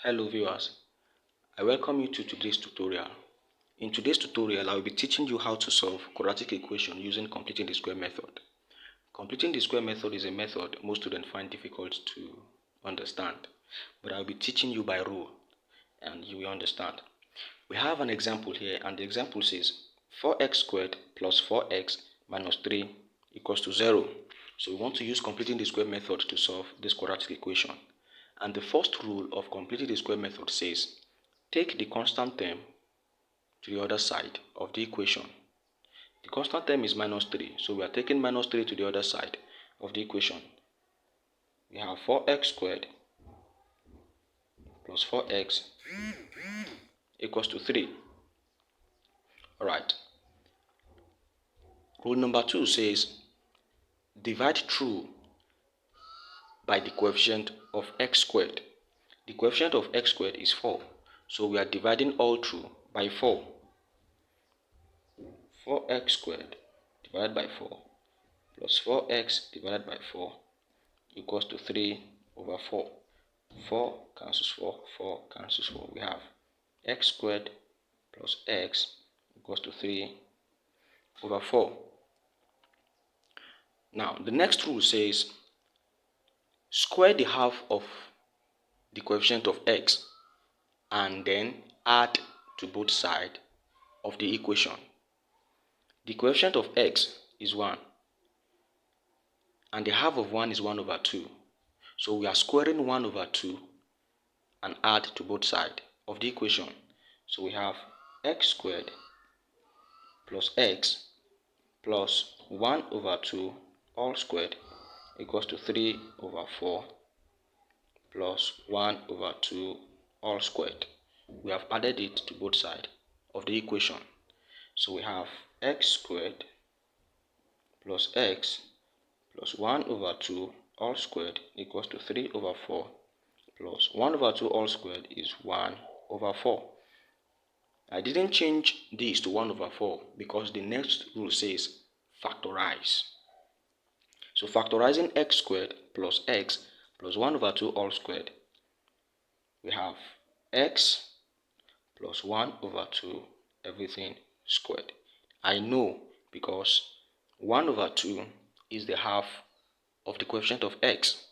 Hello viewers, I welcome you to today's tutorial. In today's tutorial, I will be teaching you how to solve quadratic equation using completing the square method. Completing the square method is a method most students find difficult to understand, but I will be teaching you by rule and you will understand. We have an example here, and the example says 4x squared plus 4x minus 3 equals to 0. So we want to use completing the square method to solve this quadratic equation. And the first rule of completing the square method says take the constant term to the other side of the equation. The constant term is minus 3, so we are taking minus 3 to the other side of the equation. We have 4x squared plus 4x equals to 3. Alright. Rule number 2 says divide through by the coefficient of x squared. The coefficient of x squared is 4, so we are dividing all through by 4. 4x squared divided by 4 plus 4x divided by 4 equals to 3 over 4. 4 cancels 4, 4 cancels 4. We have x squared plus x equals to 3 over 4. Now, the next rule says square the half of the coefficient of x and then add to both sides of the equation. The coefficient of x is 1 and the half of 1 is 1 over 2. So we are squaring 1 over 2 and add to both sides of the equation. So we have x squared plus x plus 1 over 2 all squared equals to 3 over 4 plus 1 over 2 all squared. We have added it to both sides of the equation. So we have x squared plus x plus 1 over 2 all squared equals to 3 over 4 plus 1 over 2 all squared is 1 over 4. I didn't change this to 1 over 4 because the next rule says factorize. So factorizing x squared plus x plus 1 over 2 all squared, we have x plus 1 over 2 everything squared. I know because 1 over 2 is the half of the coefficient of x.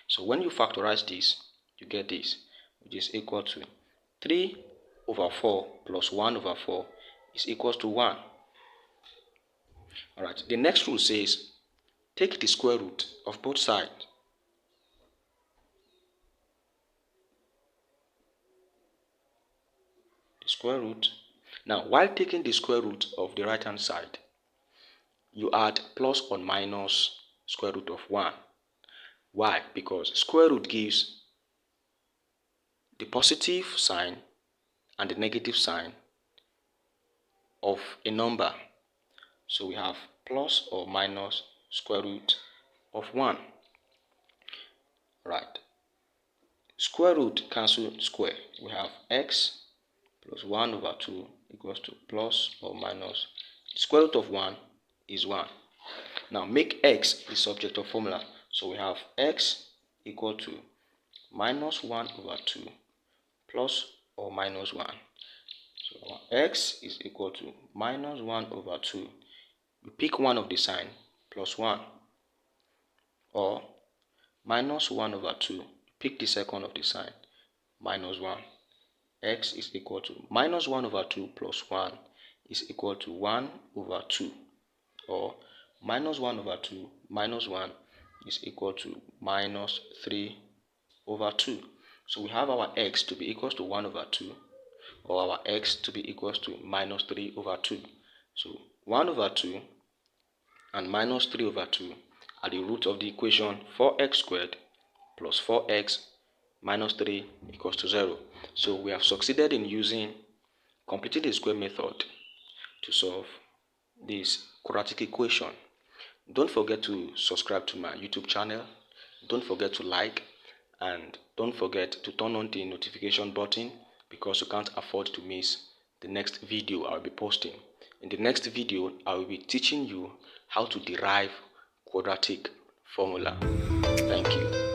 So when you factorize this, you get this, which is equal to 3 over 4 plus 1 over 4 is equals to 1. Alright, the next rule says take the square root of both sides. The square root. Now, while taking the square root of the right hand side, you add plus or minus square root of 1. Why? Because square root gives the positive sign and the negative sign of a number. So we have plus or minus square root of 1. Right. Square root cancel square. We have x plus 1 over 2 equals to plus or minus. The square root of 1 is 1. Now make x the subject of formula. So we have x equal to minus 1 over 2 plus or minus 1. So x is equal to minus 1 over 2. We pick one of the sign plus 1, or minus 1 over 2. Pick the second of the sign minus 1. X is equal to minus 1 over 2 plus 1 is equal to 1 over 2, or minus 1 over 2 minus 1 is equal to minus 3 over 2. So we have our x to be equals to 1 over 2, or our x to be equals to minus 3 over 2. So 1 over 2 and minus 3 over 2 are the root of the equation 4x squared plus 4x minus 3 equals to 0. So we have succeeded in using completing the square method to solve this quadratic equation. Don't forget to subscribe to my YouTube channel. Don't forget to like, and don't forget to turn on the notification button because you can't afford to miss the next video I'll be posting. In the next video, I will be teaching you how to derive quadratic formula. Thank you.